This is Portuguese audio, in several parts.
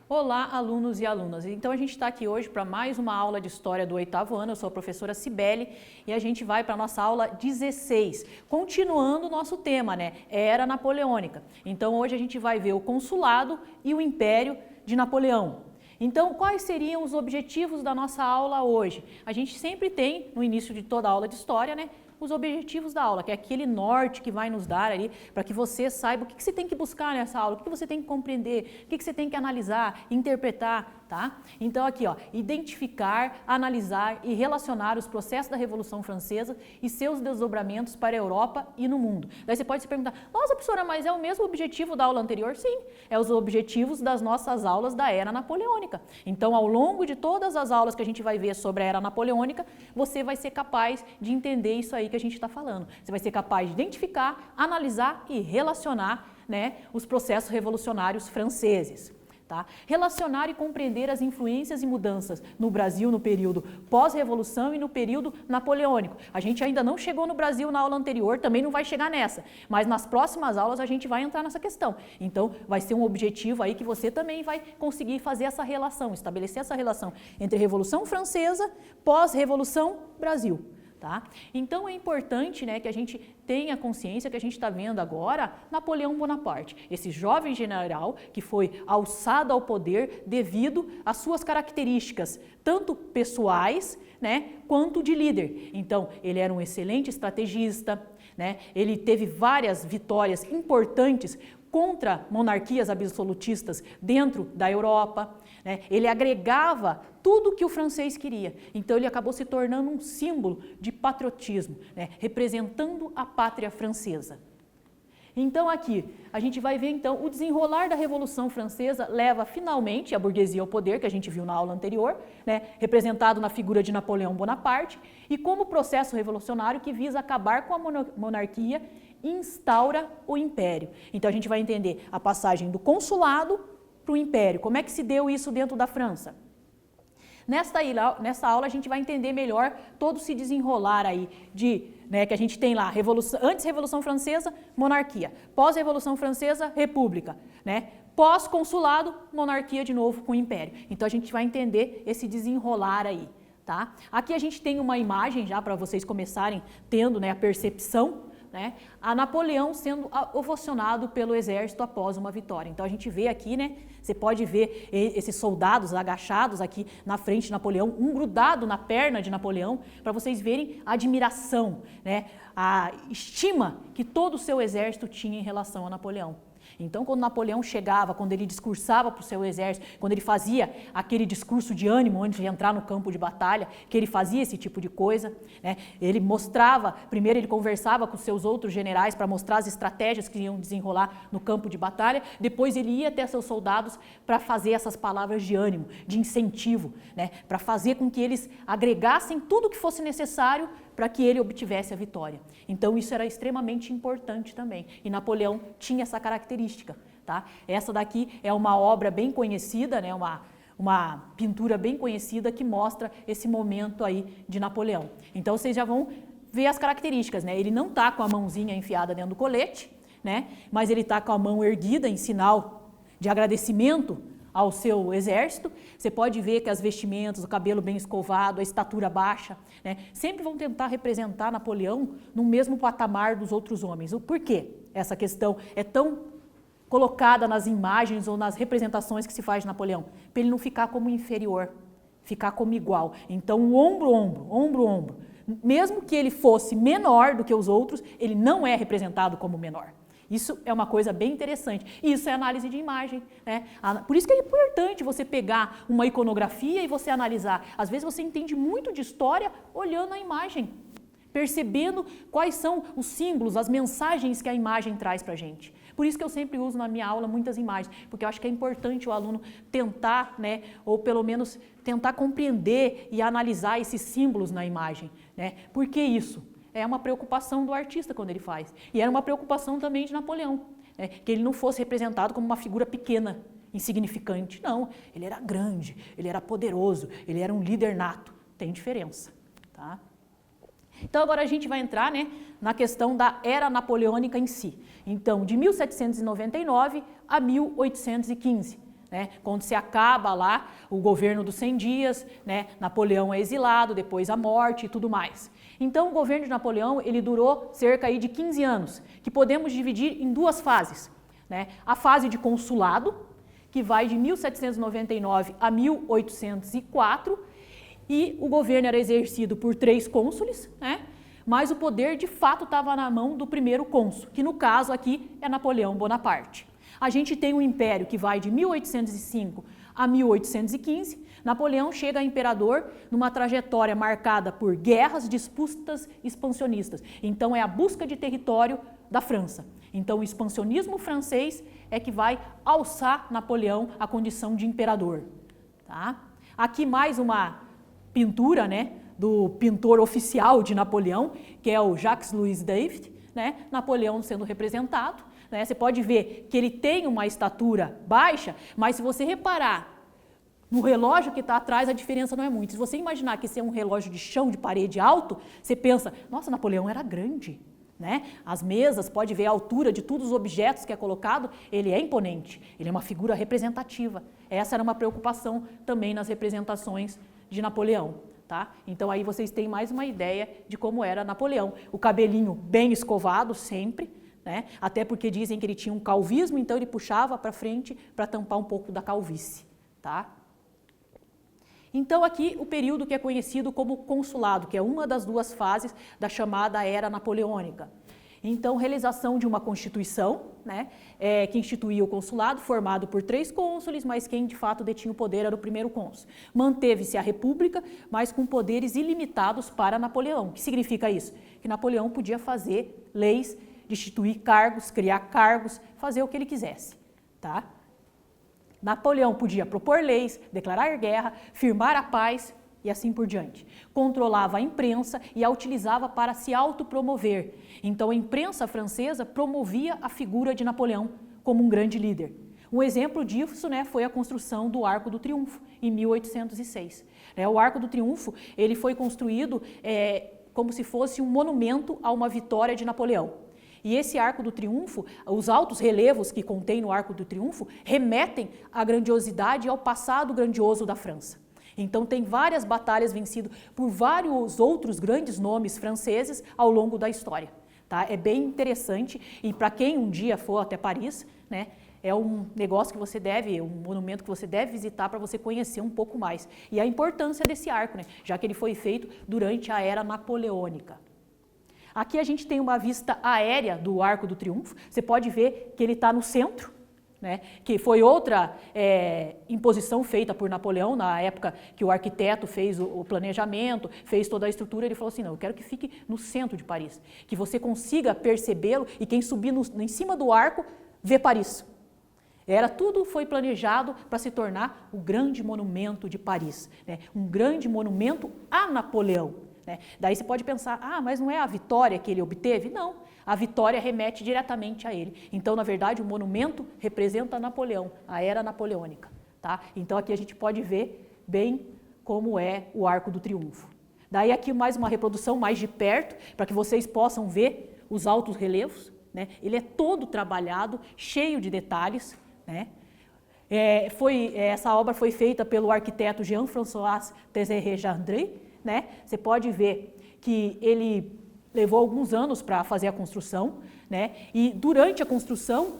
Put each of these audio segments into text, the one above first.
Olá, alunos e alunas. Então a gente está aqui hoje para mais uma aula de História do 8º ano. Eu sou a professora Cibele e a gente vai para a nossa aula 16, continuando o nosso tema, né? Era Napoleônica. Então hoje a gente vai ver o consulado e o império de Napoleão. Então, quais seriam os objetivos da nossa aula hoje? A gente sempre tem, no início de toda a aula de História, né? Os objetivos da aula, que é aquele norte que vai nos dar ali, para que você saiba o que você tem que buscar nessa aula, o que você tem que compreender, o que você tem que analisar, interpretar, tá? Então aqui, ó, identificar, analisar e relacionar os processos da Revolução Francesa e seus desdobramentos para a Europa e no mundo. Daí você pode se perguntar, nossa, professora, mas é o mesmo objetivo da aula anterior? Sim, é os objetivos das nossas aulas da Era Napoleônica. Então, ao longo de todas as aulas que a gente vai ver sobre a Era Napoleônica, você vai ser capaz de entender isso aí que a gente está falando. Você vai ser capaz de identificar, analisar e relacionar, né, os processos revolucionários franceses. Tá? Relacionar e compreender as influências e mudanças no Brasil no período pós-revolução e no período napoleônico. A gente ainda não chegou no Brasil na aula anterior, também não vai chegar nessa, mas nas próximas aulas a gente vai entrar nessa questão. Então vai ser um objetivo aí que você também vai conseguir fazer essa relação, estabelecer essa relação entre Revolução Francesa, pós-revolução Brasil. Tá? Então é importante, né, que a gente tenha consciência que a gente está vendo agora Napoleão Bonaparte, esse jovem general que foi alçado ao poder devido às suas características, tanto pessoais, né, quanto de líder. Então ele era um excelente estrategista, né, ele teve várias vitórias importantes contra monarquias absolutistas dentro da Europa, né? Ele agregava tudo que o francês queria, então ele acabou se tornando um símbolo de patriotismo, né? Representando a pátria francesa. Então aqui, a gente vai ver então o desenrolar da Revolução Francesa leva finalmente a burguesia ao poder, que a gente viu na aula anterior, né? Representado na figura de Napoleão Bonaparte, e como processo revolucionário que visa acabar com a monarquia e instaura o império. Então a gente vai entender a passagem do consulado para o império, como é que se deu isso dentro da França. Nessa aula a gente vai entender melhor todo se desenrolar aí de, né, que a gente tem lá, antes Revolução Francesa, monarquia, pós-Revolução Francesa, república, né? Pós-consulado, monarquia de novo com o império. Então a gente vai entender esse desenrolar aí, tá? Aqui a gente tem uma imagem já para vocês começarem tendo, né, a percepção, né, a Napoleão sendo ovacionado pelo exército após uma vitória. Então a gente vê aqui, né, você pode ver esses soldados agachados aqui na frente de Napoleão, um grudado na perna de Napoleão, para vocês verem a admiração, né, a estima que todo o seu exército tinha em relação a Napoleão. Então, quando Napoleão chegava, quando ele discursava para o seu exército, quando ele fazia aquele discurso de ânimo antes de entrar no campo de batalha, que ele fazia esse tipo de coisa, né? Ele mostrava, primeiro ele conversava com os seus outros generais para mostrar as estratégias que iam desenrolar no campo de batalha, depois ele ia até seus soldados para fazer essas palavras de ânimo, de incentivo, né? Para fazer com que eles agregassem tudo o que fosse necessário para que ele obtivesse a vitória. Então isso era extremamente importante também, e Napoleão tinha essa característica, tá? Essa daqui é uma obra bem conhecida, né? Uma pintura bem conhecida que mostra esse momento aí de Napoleão. Então vocês já vão ver as características, né? Ele não está com a mãozinha enfiada dentro do colete, né? Mas ele está com a mão erguida em sinal de agradecimento ao seu exército. Você pode ver que as vestimentas, o cabelo bem escovado, a estatura baixa, né, sempre vão tentar representar Napoleão no mesmo patamar dos outros homens. Por quê? Essa questão é tão colocada nas imagens ou nas representações que se faz de Napoleão, para ele não ficar como inferior, ficar como igual. Então, ombro. Mesmo que ele fosse menor do que os outros, ele não é representado como menor. Isso é uma coisa bem interessante. Isso é análise de imagem, né? Por isso que é importante você pegar uma iconografia e você analisar. Às vezes você entende muito de história olhando a imagem, percebendo quais são os símbolos, as mensagens que a imagem traz para a gente. Por isso que eu sempre uso na minha aula muitas imagens, porque eu acho que é importante o aluno tentar, né, ou pelo menos tentar compreender e analisar esses símbolos na imagem, né? Por que isso? É uma preocupação do artista quando ele faz. E era uma preocupação também de Napoleão, né? Que ele não fosse representado como uma figura pequena, insignificante. Não, ele era grande, ele era poderoso, ele era um líder nato. Tem diferença, tá? Então agora a gente vai entrar, né, na questão da era napoleônica em si. Então, de 1799 a 1815, né, quando se acaba lá o governo dos 100 dias, né, Napoleão é exilado, depois a morte e tudo mais. Então o governo de Napoleão, ele durou cerca aí de 15 anos, que podemos dividir em duas fases, né? A fase de consulado, que vai de 1799 a 1804, e o governo era exercido por 3 cônsules, né? Mas o poder de fato estava na mão do primeiro cônsul, que no caso aqui é Napoleão Bonaparte. A gente tem um império que vai de 1805 a 1815, Napoleão chega a imperador numa trajetória marcada por guerras, disputas expansionistas. Então é a busca de território da França. Então o expansionismo francês é que vai alçar Napoleão à condição de imperador. Tá? Aqui mais uma pintura, né, do pintor oficial de Napoleão, que é o Jacques-Louis David, né, Napoleão sendo representado. Né, você pode ver que ele tem uma estatura baixa, mas se você reparar no relógio que está atrás, a diferença não é muito. Se você imaginar que esse é um relógio de chão, de parede alto, você pensa, nossa, Napoleão era grande. Né? As mesas, pode ver a altura de todos os objetos que é colocado, ele é imponente, ele é uma figura representativa. Essa era uma preocupação também nas representações de Napoleão. Tá? Então aí vocês têm mais uma ideia de como era Napoleão. O cabelinho bem escovado sempre, né? Até porque dizem que ele tinha um calvismo, então ele puxava para frente para tampar um pouco da calvície. Tá? Então aqui o período que é conhecido como consulado, que é uma das duas fases da chamada Era Napoleônica. Então, realização de uma constituição, né, que instituía o consulado, formado por 3 cônsules, mas quem de fato detinha o poder era o primeiro cônsul. Manteve-se a república, mas com poderes ilimitados para Napoleão. O que significa isso? Que Napoleão podia fazer leis, destituir cargos, criar cargos, fazer o que ele quisesse. Tá? Napoleão podia propor leis, declarar guerra, firmar a paz e assim por diante. Controlava a imprensa e a utilizava para se autopromover. Então a imprensa francesa promovia a figura de Napoleão como um grande líder. Um exemplo disso, né, foi a construção do Arco do Triunfo, em 1806. O Arco do Triunfo ele foi construído como se fosse um monumento a uma vitória de Napoleão. E esse Arco do Triunfo, os altos relevos que contém no Arco do Triunfo, remetem à grandiosidade e ao passado grandioso da França. Então tem várias batalhas vencidas por vários outros grandes nomes franceses ao longo da história. Tá? É bem interessante e para quem um dia for até Paris, né, é um negócio que você deve, um monumento que você deve visitar para você conhecer um pouco mais. E a importância desse arco, né, já que ele foi feito durante a Era Napoleônica. Aqui a gente tem uma vista aérea do Arco do Triunfo, você pode ver que ele está no centro, né, que foi outra imposição feita por Napoleão, na época que o arquiteto fez o planejamento, fez toda a estrutura, ele falou assim, não, eu quero que fique no centro de Paris, que você consiga percebê-lo e quem subir em cima do arco, vê Paris. Tudo foi planejado para se tornar o grande monumento de Paris, né, um grande monumento a Napoleão. Daí você pode pensar, mas não é a vitória que ele obteve? Não, a vitória remete diretamente a ele. Então, na verdade, o monumento representa Napoleão, a Era Napoleônica. Tá? Então, aqui a gente pode ver bem como é o Arco do Triunfo. Daí aqui mais uma reprodução mais de perto, para que vocês possam ver os altos relevos. Né? Ele é todo trabalhado, cheio de detalhes. Né? Essa obra foi feita pelo arquiteto Jean-François Tézéret-Gendry. Né? Você pode ver que ele levou alguns anos para fazer a construção, né? E durante a construção,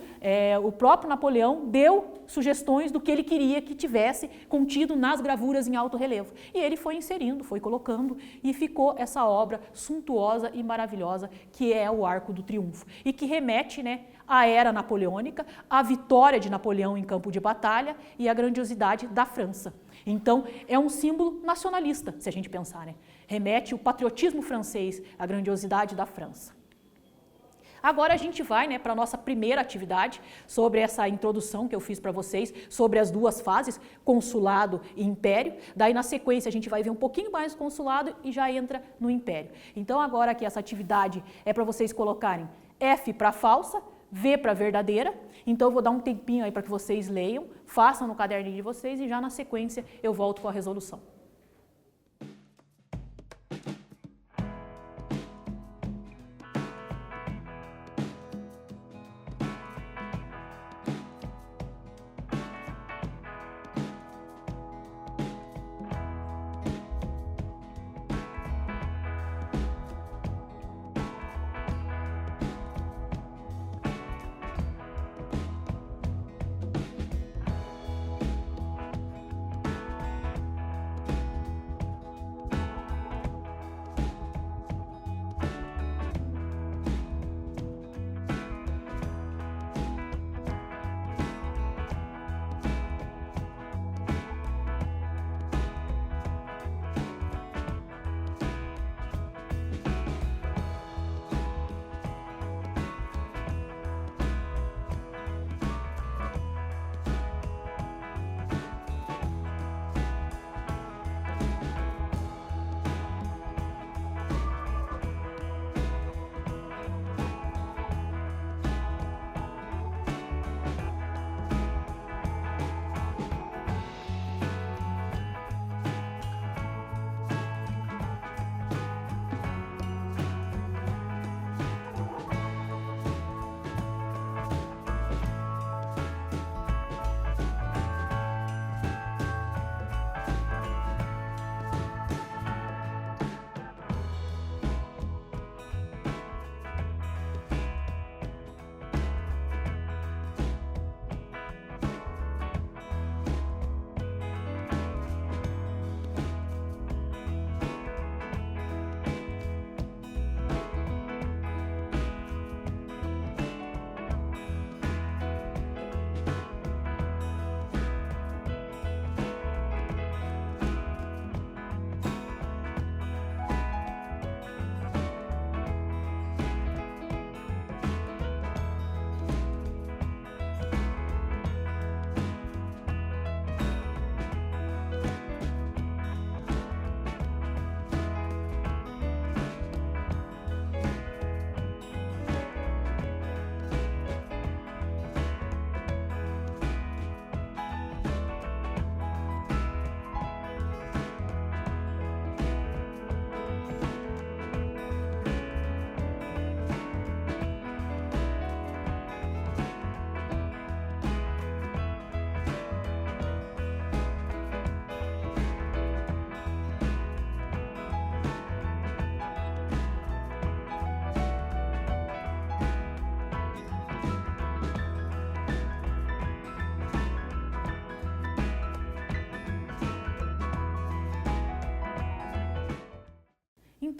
o próprio Napoleão deu sugestões do que ele queria que tivesse contido nas gravuras em alto relevo. E ele foi inserindo, foi colocando e ficou essa obra suntuosa e maravilhosa que é o Arco do Triunfo e que remete, né, à Era Napoleônica, à vitória de Napoleão em campo de batalha e à grandiosidade da França. Então, é um símbolo nacionalista, se a gente pensar, né? Remete o patriotismo francês, a grandiosidade da França. Agora a gente vai, né, para a nossa primeira atividade, sobre essa introdução que eu fiz para vocês, sobre as duas fases, consulado e império. Daí, na sequência, a gente vai ver um pouquinho mais do consulado e já entra no império. Então, agora aqui, essa atividade é para vocês colocarem F para falsa, V para verdadeira. Então eu vou dar um tempinho aí para que vocês leiam, façam no caderninho de vocês e já na sequência eu volto com a resolução.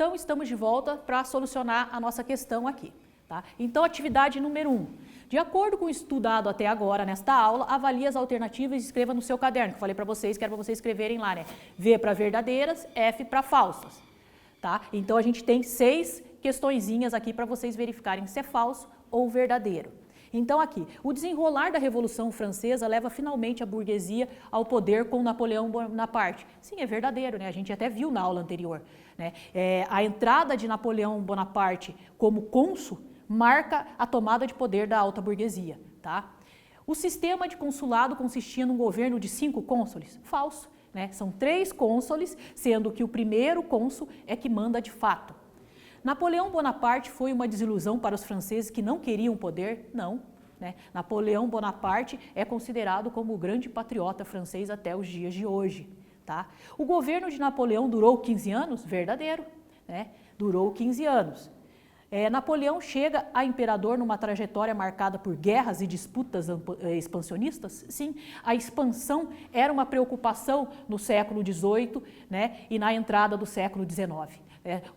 Então, estamos de volta para solucionar a nossa questão aqui. Tá? Então, atividade número 1. De acordo com o estudado até agora nesta aula, avalie as alternativas e escreva no seu caderno, que eu falei para vocês, que era para vocês escreverem lá, né? V para verdadeiras, F para falsas. Tá? Então, a gente tem 6 questõezinhas aqui para vocês verificarem se é falso ou verdadeiro. Então, aqui, o desenrolar da Revolução Francesa leva finalmente a burguesia ao poder com Napoleão Bonaparte. Sim, é verdadeiro, né? A gente até viu na aula anterior. Né? A entrada de Napoleão Bonaparte como cônsul marca a tomada de poder da alta burguesia. Tá? O sistema de consulado consistia num governo de 5 cônsules? Falso. Né? São 3 cônsules, sendo que o primeiro cônsul é que manda de fato. Napoleão Bonaparte foi uma desilusão para os franceses que não queriam poder? Não. Né? Napoleão Bonaparte é considerado como o grande patriota francês até os dias de hoje. Tá? O governo de Napoleão durou 15 anos? Verdadeiro. Né? Durou 15 anos. Napoleão chega a imperador numa trajetória marcada por guerras e disputas expansionistas? Sim, a expansão era uma preocupação no século XVIII, né, e na entrada do século XIX.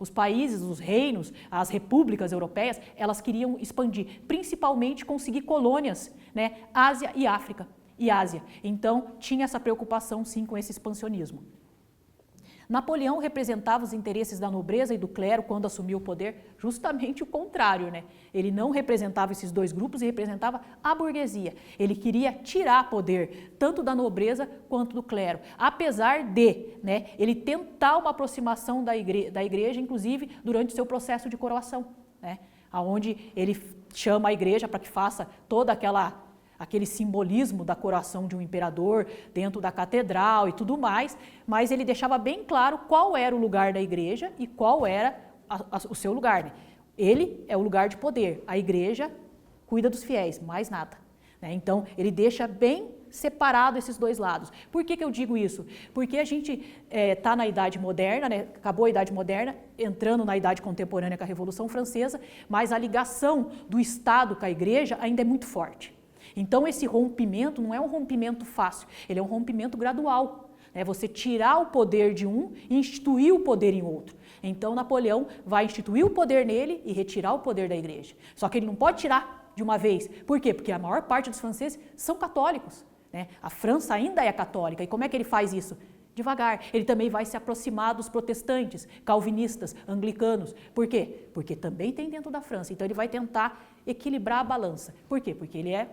Os países, os reinos, as repúblicas europeias, elas queriam expandir, principalmente conseguir colônias, né, Ásia e África e Ásia. Então, tinha essa preocupação sim com esse expansionismo. Napoleão representava os interesses da nobreza e do clero quando assumiu o poder, justamente o contrário, né? Ele não representava esses 2 grupos e representava a burguesia. Ele queria tirar poder tanto da nobreza quanto do clero, apesar de, né, ele tentar uma aproximação da igreja, inclusive durante o seu processo de coroação, né? Onde ele chama a igreja para que faça toda aquele simbolismo da coroação de um imperador dentro da catedral e tudo mais, mas ele deixava bem claro qual era o lugar da igreja e qual era o seu lugar. Né? Ele é o lugar de poder, a igreja cuida dos fiéis, mais nada. Né? Então, ele deixa bem separado esses 2 lados. Por que eu digo isso? Porque a gente está na Idade Moderna, né? Acabou a Idade Moderna, entrando na Idade Contemporânea com a Revolução Francesa, mas a ligação do Estado com a igreja ainda é muito forte. Então, esse rompimento não é um rompimento fácil, ele é um rompimento gradual. É você tirar o poder de um e instituir o poder em outro. Então, Napoleão vai instituir o poder nele e retirar o poder da igreja. Só que ele não pode tirar de uma vez. Por quê? Porque a maior parte dos franceses são católicos. Né? A França ainda é católica. E como é que ele faz isso? Devagar. Ele também vai se aproximar dos protestantes, calvinistas, anglicanos. Por quê? Porque também tem dentro da França. Então, ele vai tentar equilibrar a balança. Por quê? Porque ele é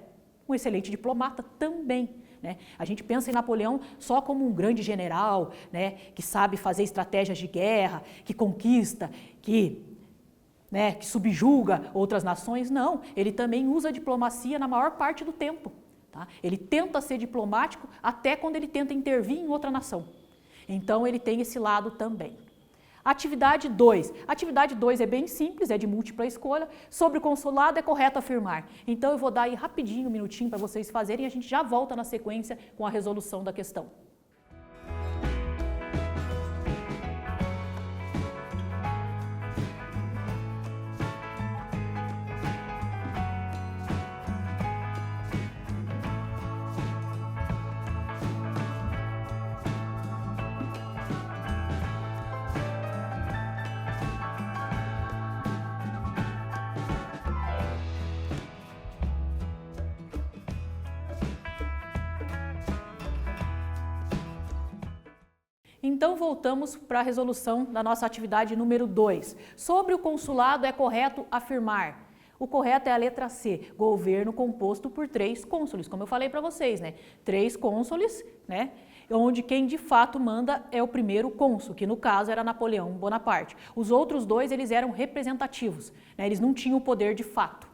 um excelente diplomata também. Né? A gente pensa em Napoleão só como um grande general, né, que sabe fazer estratégias de guerra, que conquista, que subjuga outras nações. Não, ele também usa a diplomacia na maior parte do tempo. Tá? Ele tenta ser diplomático até quando ele tenta intervir em outra nação. Então, ele tem esse lado também. Atividade 2. Atividade 2 é bem simples, é de múltipla escolha. Sobre o consulado é correto afirmar. Então, eu vou dar aí rapidinho, um minutinho para vocês fazerem e a gente já volta na sequência com a resolução da questão. Então, voltamos para a resolução da nossa atividade número 2. Sobre o consulado, é correto afirmar. O correto é a letra C, governo composto por 3 cônsules, como eu falei para vocês, né? 3 cônsules, né? Onde quem de fato manda é o primeiro cônsul, que no caso era Napoleão Bonaparte. Os outros 2, eles eram representativos, né? Eles não tinham o poder de fato.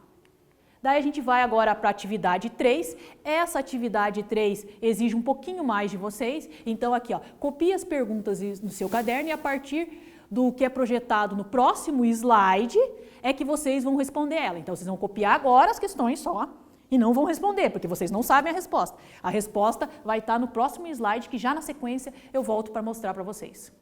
Daí a gente vai agora para a atividade 3. Essa atividade 3 exige um pouquinho mais de vocês. Então aqui, ó, copie as perguntas no seu caderno e a partir do que é projetado no próximo slide é que vocês vão responder ela. Então vocês vão copiar agora as questões só e não vão responder, porque vocês não sabem a resposta. A resposta vai estar no próximo slide, que já na sequência eu volto para mostrar para vocês.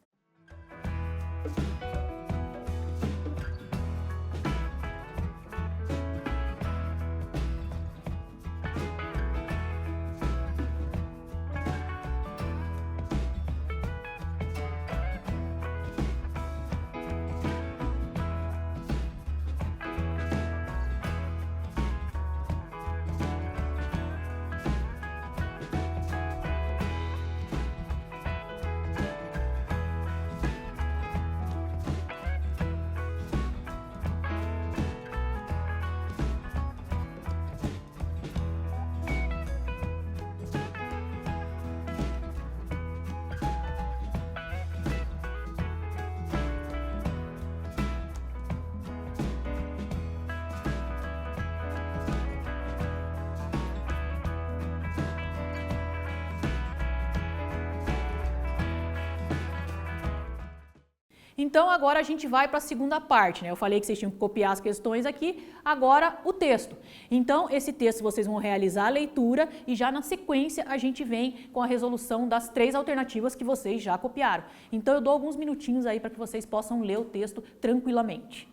Então agora a gente vai para a segunda parte, né? Eu falei que vocês tinham que copiar as questões aqui, agora o texto. Então esse texto vocês vão realizar a leitura e já na sequência a gente vem com a resolução das 3 alternativas que vocês já copiaram. Então eu dou alguns minutinhos aí para que vocês possam ler o texto tranquilamente.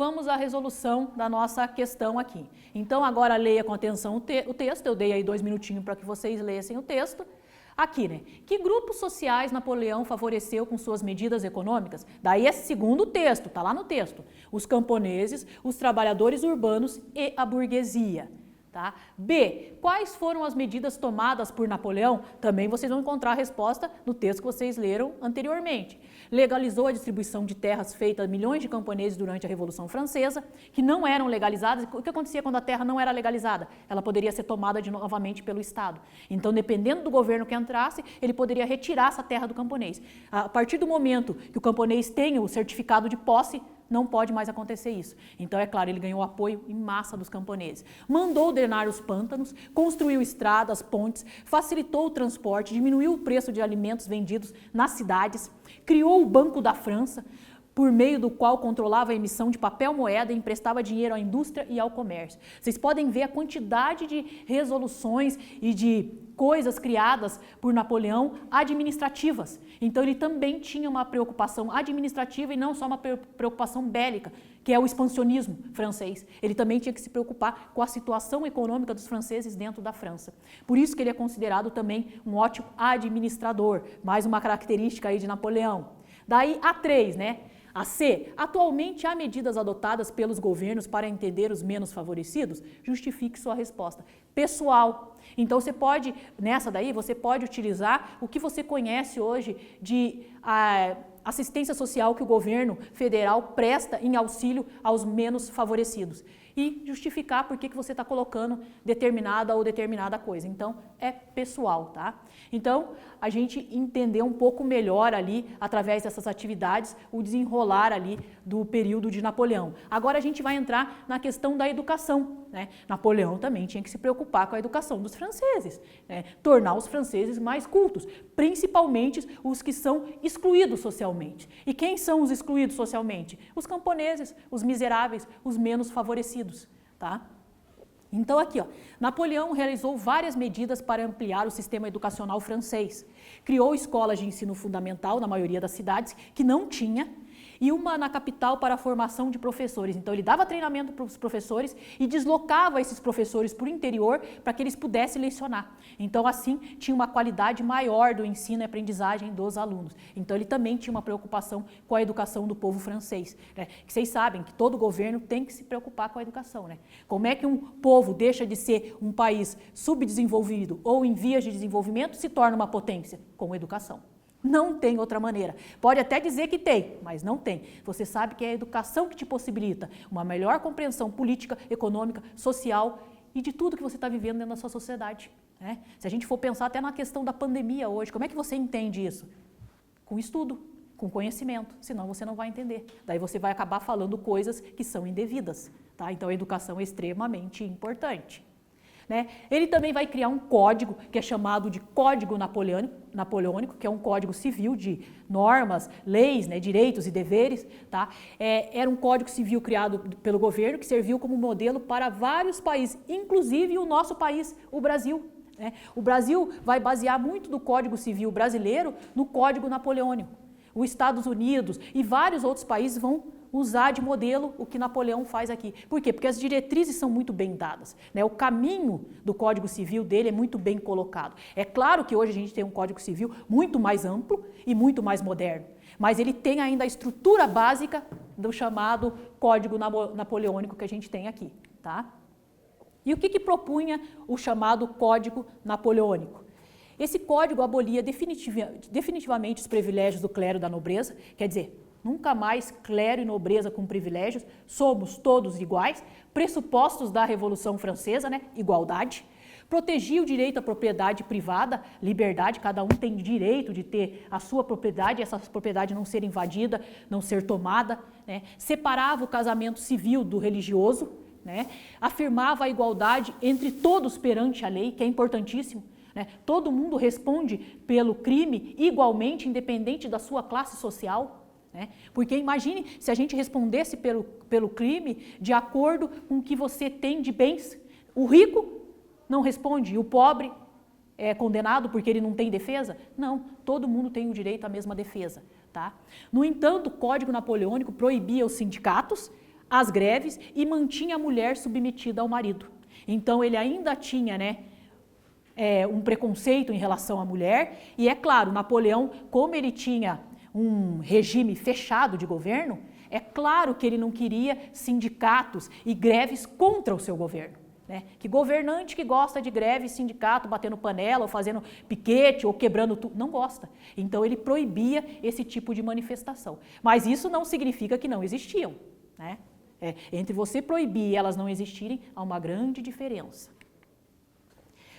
vamos à resolução da nossa questão aqui. Então, agora leia com atenção o texto, eu dei aí 2 minutinhos para que vocês lessem o texto. Aqui, né? Que grupos sociais Napoleão favoreceu com suas medidas econômicas? Daí é segundo texto, tá lá no texto. Os camponeses, os trabalhadores urbanos e a burguesia. Tá? B. Quais foram as medidas tomadas por Napoleão? Também vocês vão encontrar a resposta no texto que vocês leram anteriormente. Legalizou a distribuição de terras feita a milhões de camponeses durante a Revolução Francesa, que não eram legalizadas. O que acontecia quando a terra não era legalizada? Ela poderia ser tomada novamente pelo Estado. Então, dependendo do governo que entrasse, ele poderia retirar essa terra do camponês. A partir do momento que o camponês tem o certificado de posse, não pode mais acontecer isso. Então, é claro, ele ganhou apoio em massa dos camponeses. Mandou drenar os pântanos, construiu estradas, pontes, facilitou o transporte, diminuiu o preço de alimentos vendidos nas cidades, criou o Banco da França, por meio do qual controlava a emissão de papel moeda e emprestava dinheiro à indústria e ao comércio. Vocês podem ver a quantidade de resoluções e de coisas criadas por Napoleão administrativas. Então ele também tinha uma preocupação administrativa e não só uma preocupação bélica, que é o expansionismo francês. Ele também tinha que se preocupar com a situação econômica dos franceses dentro da França. Por isso que ele é considerado também um ótimo administrador, mais uma característica aí de Napoleão. Daí a 3, né? A C. Atualmente há medidas adotadas pelos governos para entender os menos favorecidos? Justifique sua resposta. Pessoal. Então você pode, nessa daí, você pode utilizar o que você conhece hoje de assistência social que o governo federal presta em auxílio aos menos favorecidos. E justificar por que você está colocando determinada ou determinada coisa. Então, é pessoal, tá? Então, a gente entender um pouco melhor ali, através dessas atividades, o desenrolar ali do período de Napoleão. Agora a gente vai entrar na questão da educação, né? Napoleão também tinha que se preocupar com a educação dos franceses, né? Tornar os franceses mais cultos, principalmente os que são excluídos socialmente. E quem são os excluídos socialmente? Os camponeses, os miseráveis, os menos favorecidos, tá? Então aqui, ó, Napoleão realizou várias medidas para ampliar o sistema educacional francês. Criou escolas de ensino fundamental na maioria das cidades que não tinha, e uma na capital para a formação de professores. Então ele dava treinamento para os professores e deslocava esses professores para o interior para que eles pudessem lecionar. Então assim tinha uma qualidade maior do ensino e aprendizagem dos alunos. Então ele também tinha uma preocupação com a educação do povo francês, né? Que vocês sabem que todo governo tem que se preocupar com a educação, né? Como é que um povo deixa de ser um país subdesenvolvido ou em vias de desenvolvimento e se torna uma potência? Com educação. Não tem outra maneira. Pode até dizer que tem, mas não tem. Você sabe que é a educação que te possibilita uma melhor compreensão política, econômica, social e de tudo que você está vivendo dentro da sua sociedade, né? Se a gente for pensar até na questão da pandemia hoje, como é que você entende isso? Com estudo, com conhecimento, senão você não vai entender. Daí você vai acabar falando coisas que são indevidas, tá? Então a educação é extremamente importante. Né? Ele também vai criar um código que é chamado de Código Napoleônico, que é um código civil de normas, leis, né, direitos e deveres. Tá? Era um código civil criado pelo governo que serviu como modelo para vários países, inclusive o nosso país, o Brasil. Né? O Brasil vai basear muito do Código Civil brasileiro no Código Napoleônico. Os Estados Unidos e vários outros países vão usar de modelo o que Napoleão faz aqui. Por quê? Porque as diretrizes são muito bem dadas, né? O caminho do Código Civil dele é muito bem colocado. É claro que hoje a gente tem um Código Civil muito mais amplo e muito mais moderno, mas ele tem ainda a estrutura básica do chamado Código Napoleônico que a gente tem aqui, tá? E o que propunha o chamado Código Napoleônico? Esse código abolia definitivamente os privilégios do clero e da nobreza, quer dizer, nunca mais clero e nobreza com privilégios, somos todos iguais, pressupostos da Revolução Francesa, né? Igualdade. Protegia o direito à propriedade privada, liberdade, cada um tem direito de ter a sua propriedade, essa propriedade não ser invadida, não ser tomada, né? Separava o casamento civil do religioso, né? Afirmava a igualdade entre todos perante a lei, que é importantíssimo. Né? Todo mundo responde pelo crime igualmente, independente da sua classe social. Né? Porque imagine se a gente respondesse pelo crime de acordo com o que você tem de bens. O rico não responde e o pobre é condenado porque ele não tem defesa? Não, todo mundo tem o direito à mesma defesa. Tá? No entanto, o Código Napoleônico proibia os sindicatos, as greves e mantinha a mulher submetida ao marido. Então ele ainda tinha, né, um preconceito em relação à mulher, e é claro, Napoleão, como ele tinha um regime fechado de governo, é claro que ele não queria sindicatos e greves contra o seu governo. né? Que governante que gosta de greve, sindicato, batendo panela, ou fazendo piquete, ou quebrando tudo, não gosta. Então ele proibia esse tipo de manifestação. Mas isso não significa que não existiam, né? Entre você proibir e elas não existirem, há uma grande diferença.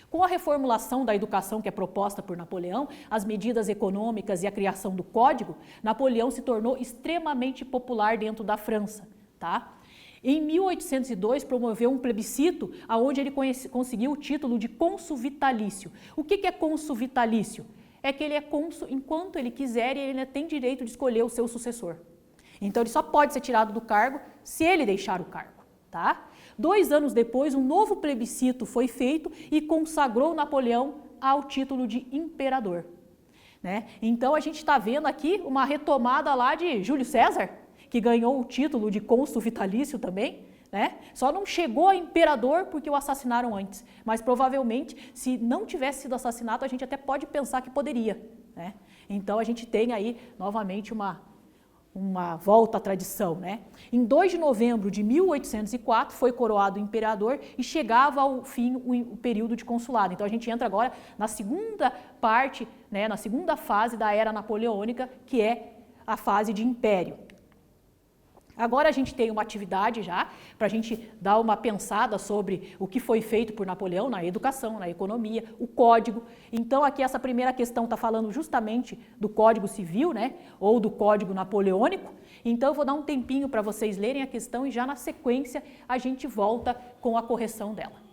Com a reformulação da educação que é proposta por Napoleão, as medidas econômicas e a criação do Código, Napoleão se tornou extremamente popular dentro da França, tá? Em 1802, promoveu um plebiscito onde ele conseguiu o título de cônsul vitalício. O que é cônsul vitalício? É que ele é cônsul enquanto ele quiser e ele ainda tem direito de escolher o seu sucessor. Então, ele só pode ser tirado do cargo se ele deixar o cargo, tá? 2 anos depois, um novo plebiscito foi feito e consagrou Napoleão ao título de imperador, né? Então, a gente está vendo aqui uma retomada lá de Júlio César, que ganhou o título de cônsul vitalício também, né? Só não chegou a imperador porque o assassinaram antes, mas provavelmente, se não tivesse sido assassinado, a gente até pode pensar que poderia, né? Então, a gente tem aí, novamente, uma volta à tradição, né? Em 2 de novembro de 1804 foi coroado imperador e chegava ao fim o período de consulado. Então a gente entra agora na segunda parte, né, na segunda fase da era napoleônica, que é a fase de império. Agora a gente tem uma atividade já para a gente dar uma pensada sobre o que foi feito por Napoleão na educação, na economia, o Código. Então aqui essa primeira questão está falando justamente do Código Civil, né, ou do Código Napoleônico. Então eu vou dar um tempinho para vocês lerem a questão e já na sequência a gente volta com a correção dela.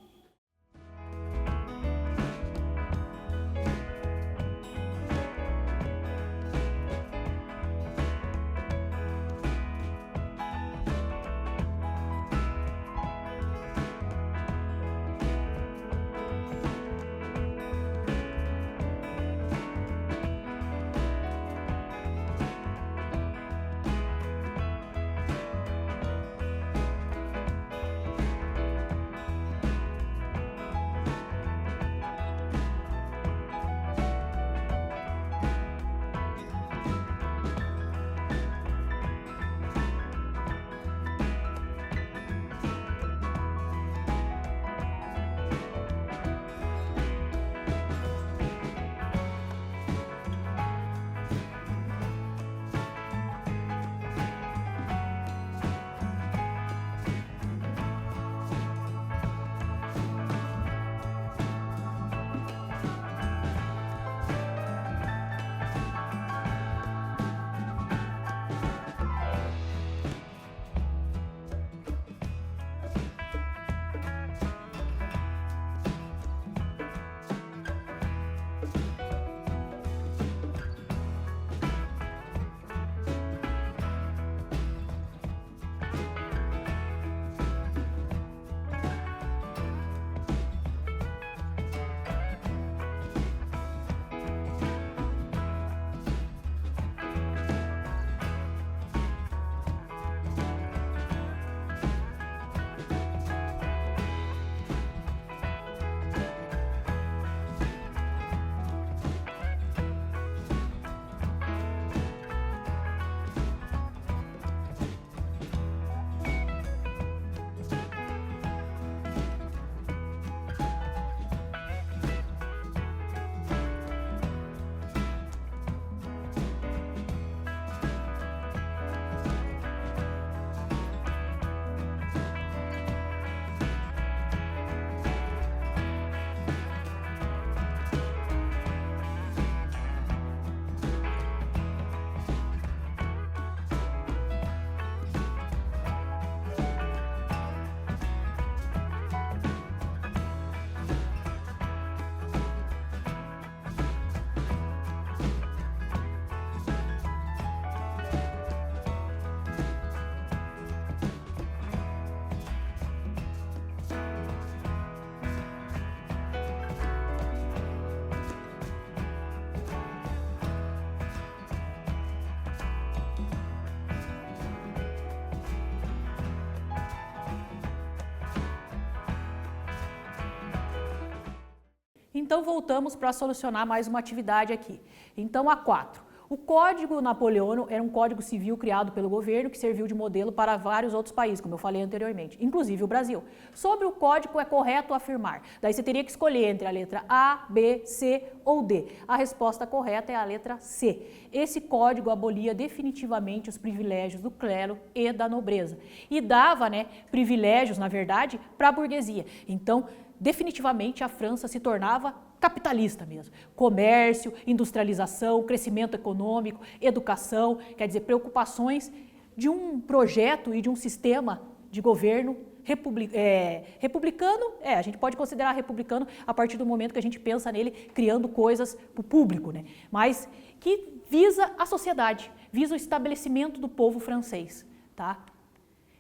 Então voltamos para solucionar mais uma atividade aqui. Então a 4. O Código Napoleônico era um código civil criado pelo governo que serviu de modelo para vários outros países, como eu falei anteriormente, inclusive o Brasil. Sobre o código é correto afirmar. Daí você teria que escolher entre a letra A, B, C ou D. A resposta correta é a letra C. Esse código abolia definitivamente os privilégios do clero e da nobreza e dava, privilégios, na verdade, para a burguesia. Então, definitivamente a França se tornava capitalista mesmo. Comércio, industrialização, crescimento econômico, educação, quer dizer, preocupações de um projeto e de um sistema de governo republicano, a gente pode considerar republicano a partir do momento que a gente pensa nele criando coisas para o público, mas que visa a sociedade, visa o estabelecimento do povo francês, tá?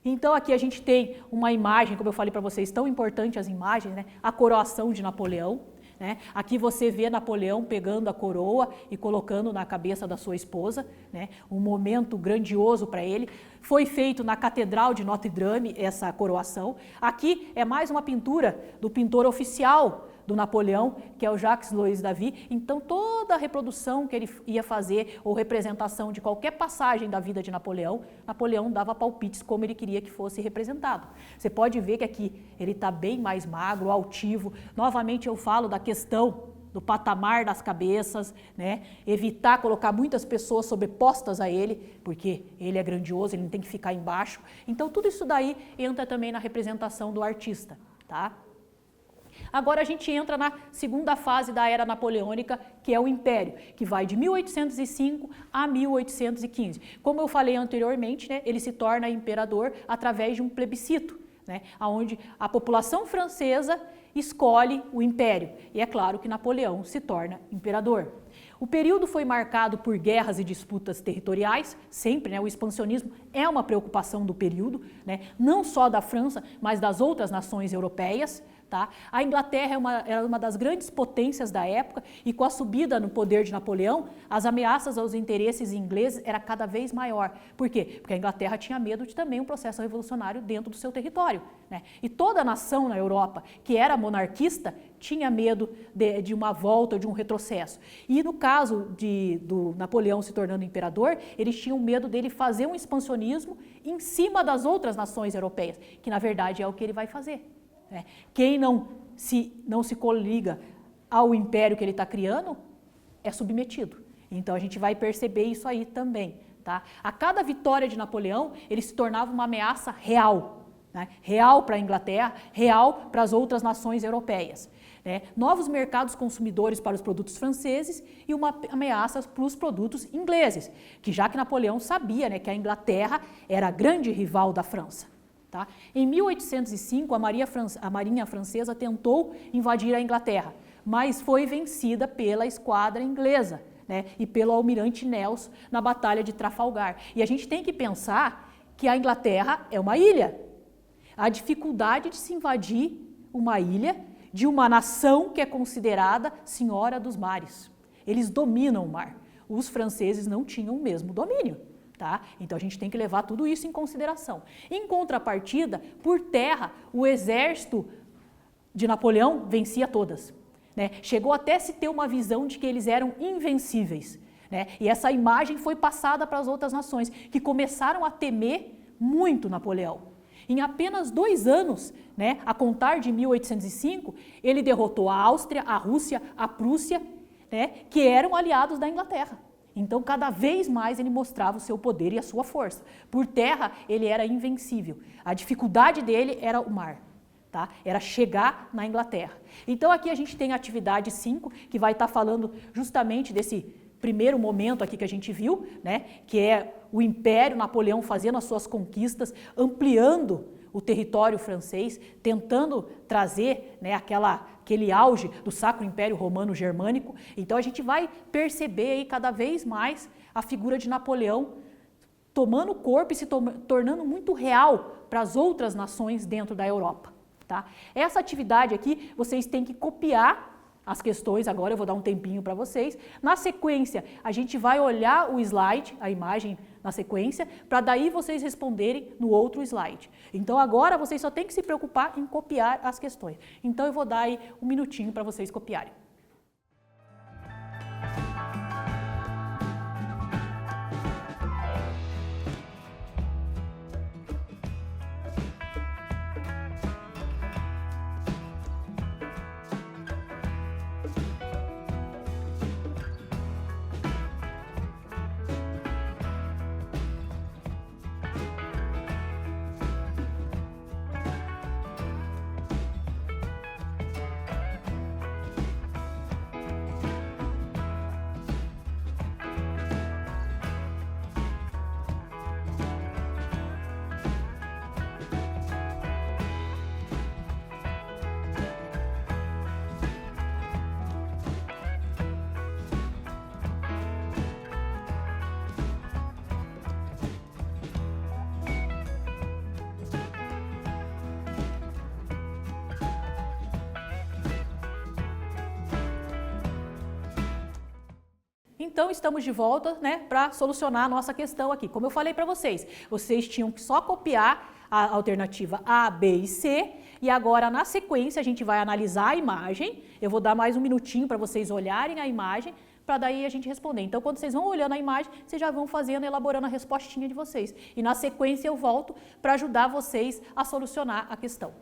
Então aqui a gente tem uma imagem, como eu falei para vocês, tão importante as imagens, a coroação de Napoleão. Aqui você vê Napoleão pegando a coroa e colocando na cabeça da sua esposa, um momento grandioso para ele. Foi feito na Catedral de Notre Dame essa coroação. Aqui é mais uma pintura do pintor oficial do Napoleão, que é o Jacques-Louis David. Então toda a reprodução que ele ia fazer ou representação de qualquer passagem da vida de Napoleão, Napoleão dava palpites como ele queria que fosse representado. Você pode ver que aqui ele está bem mais magro, altivo. Novamente eu falo da questão do patamar das cabeças, evitar colocar muitas pessoas sobrepostas a ele, porque ele é grandioso, ele não tem que ficar embaixo. Então tudo isso daí entra também na representação do artista, tá? Agora a gente entra na segunda fase da era napoleônica, que é o Império, que vai de 1805 a 1815. Como eu falei anteriormente, ele se torna imperador através de um plebiscito, onde a população francesa escolhe o império. E é claro que Napoleão se torna imperador. O período foi marcado por guerras e disputas territoriais, sempre, o expansionismo é uma preocupação do período, não só da França, mas das outras nações europeias. Tá? A Inglaterra era uma das grandes potências da época e com a subida no poder de Napoleão, as ameaças aos interesses ingleses era cada vez maior. Por quê? Porque a Inglaterra tinha medo de também um processo revolucionário dentro do seu território. E toda a nação na Europa que era monarquista tinha medo de uma volta, de um retrocesso. E no caso do Napoleão se tornando imperador, eles tinham medo dele fazer um expansionismo em cima das outras nações europeias, que na verdade é o que ele vai fazer. Quem não se coliga ao império que ele está criando é submetido. Então a gente vai perceber isso aí também. Tá? A cada vitória de Napoleão, ele se tornava uma ameaça real. Real para a Inglaterra, real para as outras nações europeias. Novos mercados consumidores para os produtos franceses e uma ameaça para os produtos ingleses, que já que Napoleão sabia que a Inglaterra era a grande rival da França. Tá? Em 1805, a Marinha Francesa tentou invadir a Inglaterra, mas foi vencida pela esquadra inglesa e pelo almirante Nelson na Batalha de Trafalgar. E a gente tem que pensar que a Inglaterra é uma ilha. A dificuldade de se invadir uma ilha de uma nação que é considerada senhora dos mares. Eles dominam o mar. Os franceses não tinham o mesmo domínio. Tá? Então a gente tem que levar tudo isso em consideração. Em contrapartida, por terra, o exército de Napoleão vencia todas. Chegou até se ter uma visão de que eles eram invencíveis. E essa imagem foi passada para as outras nações, que começaram a temer muito Napoleão. Em apenas 2 anos, a contar de 1805, ele derrotou a Áustria, a Rússia, a Prússia, que eram aliados da Inglaterra. Então, cada vez mais ele mostrava o seu poder e a sua força. Por terra, ele era invencível. A dificuldade dele era o mar, tá? Era chegar na Inglaterra. Então, aqui a gente tem a atividade 5, que vai estar falando justamente desse primeiro momento aqui que a gente viu, que é o Império, Napoleão fazendo as suas conquistas, ampliando o território francês, tentando trazer aquele auge do Sacro Império Romano Germânico. Então a gente vai perceber aí cada vez mais a figura de Napoleão tomando corpo e se tornando muito real para as outras nações dentro da Europa. Tá? Essa atividade aqui vocês têm que copiar as questões, agora eu vou dar um tempinho para vocês. Na sequência, a gente vai olhar o slide, a imagem na sequência, para daí vocês responderem no outro slide. Então agora vocês só têm que se preocupar em copiar as questões. Então eu vou dar aí um minutinho para vocês copiarem. Então, estamos de volta, né, para solucionar a nossa questão aqui. Como eu falei para vocês tinham que só copiar a alternativa A, B e C, e agora na sequência a gente vai analisar a imagem. Eu vou dar mais um minutinho para vocês olharem a imagem, para daí a gente responder. Então, quando vocês vão olhando a imagem, vocês já vão fazendo, elaborando a respostinha de vocês. E na sequência eu volto para ajudar vocês a solucionar a questão.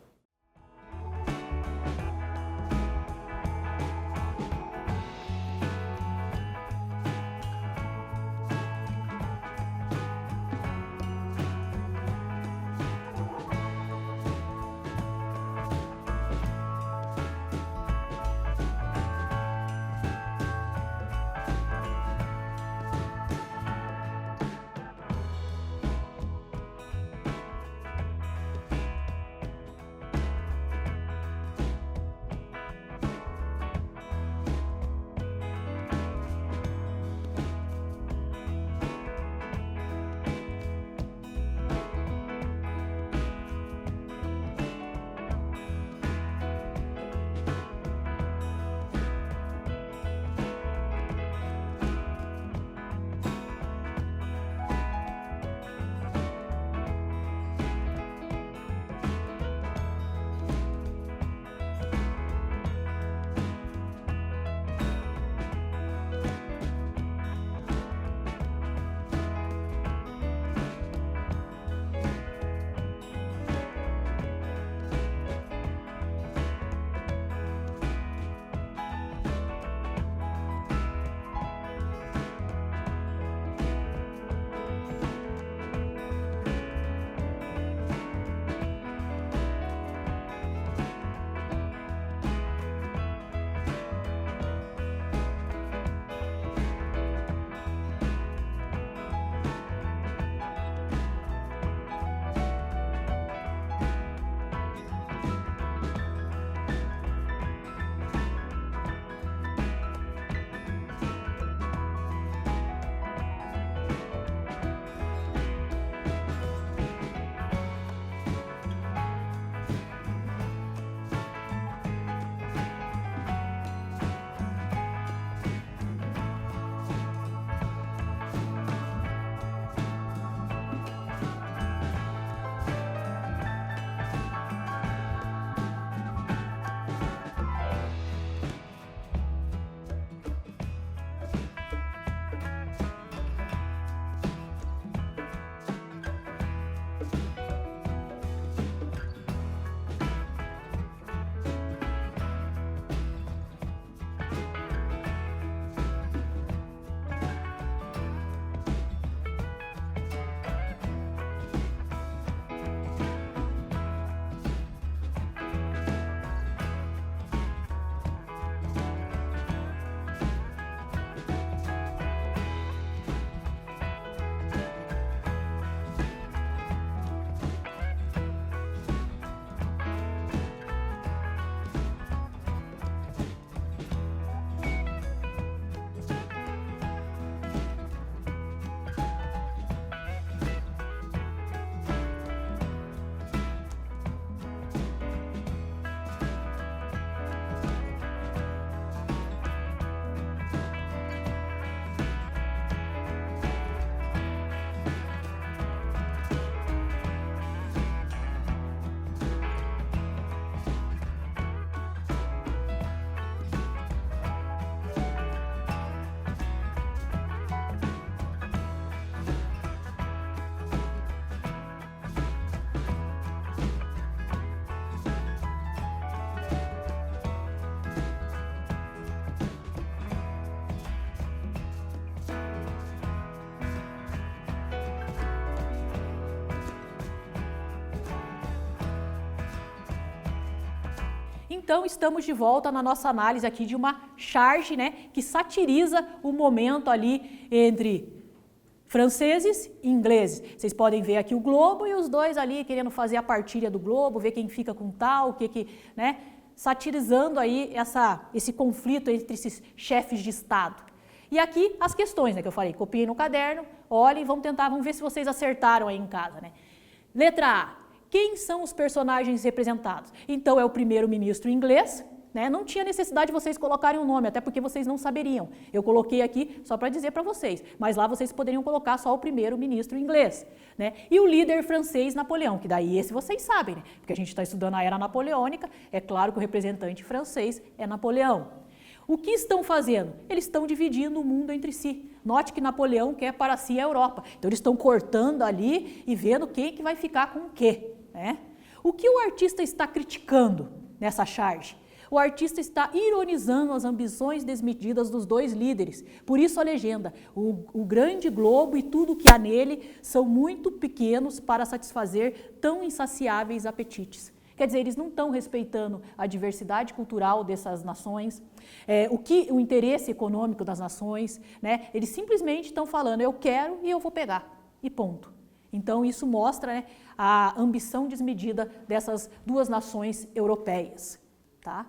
Então, estamos de volta na nossa análise aqui de uma charge, né, que satiriza o momento ali entre franceses e ingleses. Vocês podem ver aqui o globo e os dois ali querendo fazer a partilha do globo, ver quem fica com tal, né, satirizando aí esse conflito entre esses chefes de Estado. E aqui as questões, né, que eu falei, copiem no caderno, olhem, vamos ver se vocês acertaram aí em casa, né. Letra A. Quem são os personagens representados? Então, é o primeiro-ministro inglês, né? Não tinha necessidade de vocês colocarem um nome, até porque vocês não saberiam. Eu coloquei aqui só para dizer para vocês, mas lá vocês poderiam colocar só o primeiro-ministro inglês, né? E o líder francês Napoleão, que daí esse vocês sabem, né? Porque a gente está estudando a era napoleônica, é claro que o representante francês é Napoleão. O que estão fazendo? Eles estão dividindo o mundo entre si. Note que Napoleão quer para si a Europa. Então eles estão cortando ali e vendo quem que vai ficar com o quê, né? O que o artista está criticando nessa charge? O artista está ironizando as ambições desmedidas dos dois líderes. Por isso a legenda, o grande globo e tudo que há nele são muito pequenos para satisfazer tão insaciáveis apetites. Quer dizer, eles não estão respeitando a diversidade cultural dessas nações, o interesse econômico das nações, né? Eles simplesmente estão falando, eu quero e eu vou pegar, e ponto. Então isso mostra, né, a ambição desmedida dessas duas nações europeias, tá?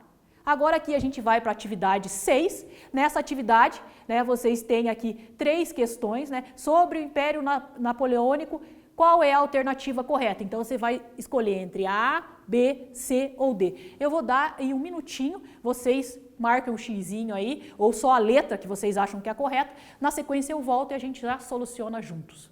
Agora aqui a gente vai para a atividade 6. Nessa atividade, né, vocês têm aqui 3 questões, né, sobre o Império Napoleônico. Qual é a alternativa correta? Então você vai escolher entre A, B, C ou D. Eu vou dar em um minutinho, vocês marcam um xizinho aí, ou só a letra que vocês acham que é a correta. Na sequência eu volto e a gente já soluciona juntos.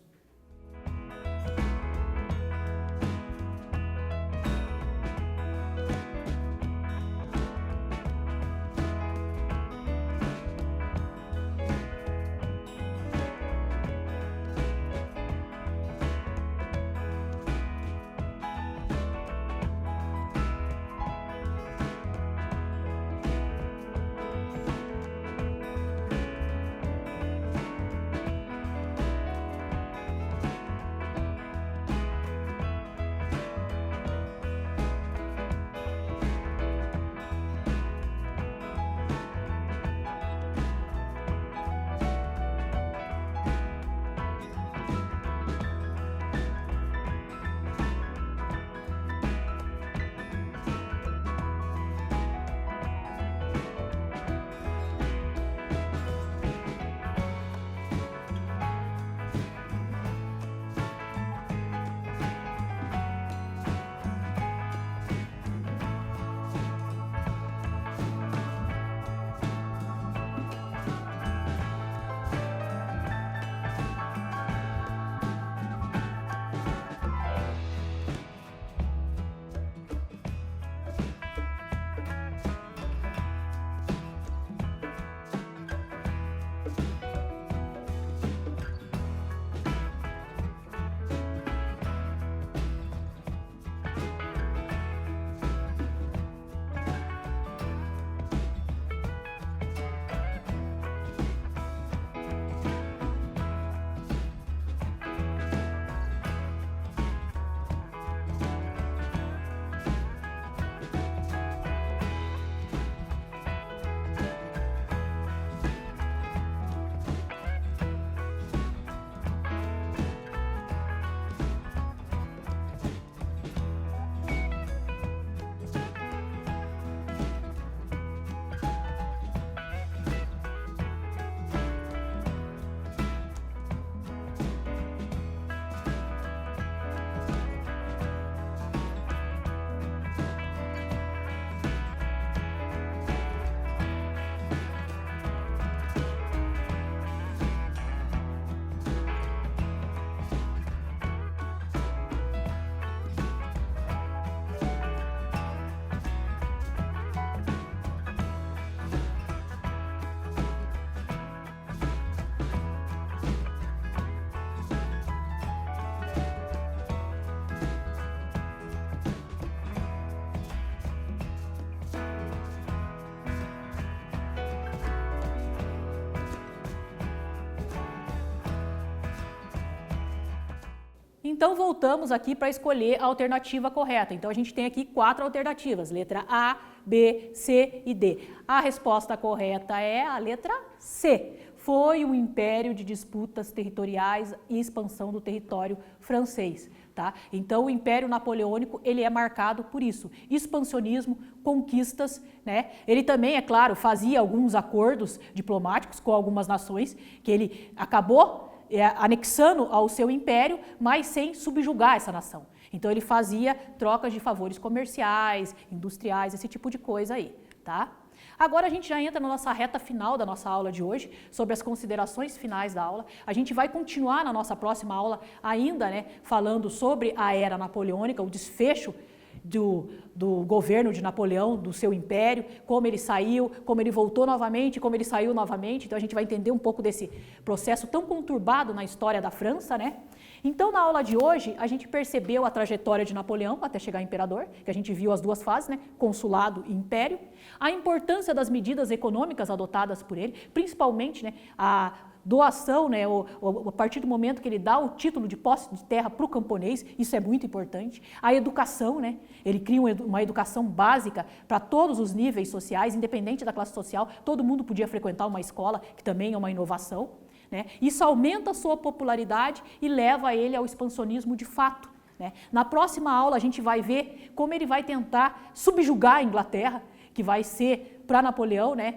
Então voltamos aqui para escolher a alternativa correta. Então a gente tem aqui 4 alternativas, letra A, B, C e D. A resposta correta é a letra C. Foi um império de disputas territoriais e expansão do território francês, tá? Então o Império Napoleônico, ele é marcado por isso, expansionismo, conquistas, né? Ele também, é claro, fazia alguns acordos diplomáticos com algumas nações que ele acabou anexando ao seu império, mas sem subjugar essa nação. Então ele fazia trocas de favores comerciais, industriais, esse tipo de coisa aí, tá? Agora a gente já entra na nossa reta final da nossa aula de hoje, sobre as considerações finais da aula. A gente vai continuar na nossa próxima aula ainda, né, falando sobre a era napoleônica, o desfecho do governo de Napoleão, do seu império, como ele saiu, como ele voltou novamente, como ele saiu novamente. Então a gente vai entender um pouco desse processo tão conturbado na história da França, né? Então na aula de hoje a gente percebeu a trajetória de Napoleão até chegar imperador, que a gente viu as duas fases, né? Consulado e império, a importância das medidas econômicas adotadas por ele, principalmente, né, a doação, né, a partir do momento que ele dá o título de posse de terra para o camponês, isso é muito importante. A educação, né, ele cria uma educação básica para todos os níveis sociais, independente da classe social, todo mundo podia frequentar uma escola, que também é uma inovação, né. Isso aumenta a sua popularidade e leva ele ao expansionismo de fato, né. Na próxima aula a gente vai ver como ele vai tentar subjugar a Inglaterra, que vai ser para Napoleão, né,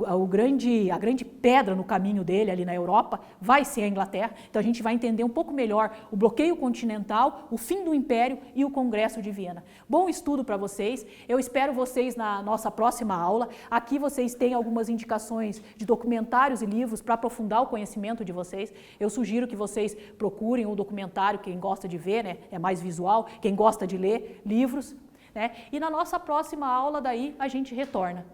a grande pedra no caminho dele ali na Europa vai ser a Inglaterra. Então a gente vai entender um pouco melhor o bloqueio continental, o fim do Império e o Congresso de Viena. Bom estudo para vocês, eu espero vocês na nossa próxima aula. Aqui vocês têm algumas indicações de documentários e livros para aprofundar o conhecimento de vocês. Eu sugiro que vocês procurem um documentário, quem gosta de ver, né, é mais visual, quem gosta de ler livros, né? E na nossa próxima aula daí a gente retorna.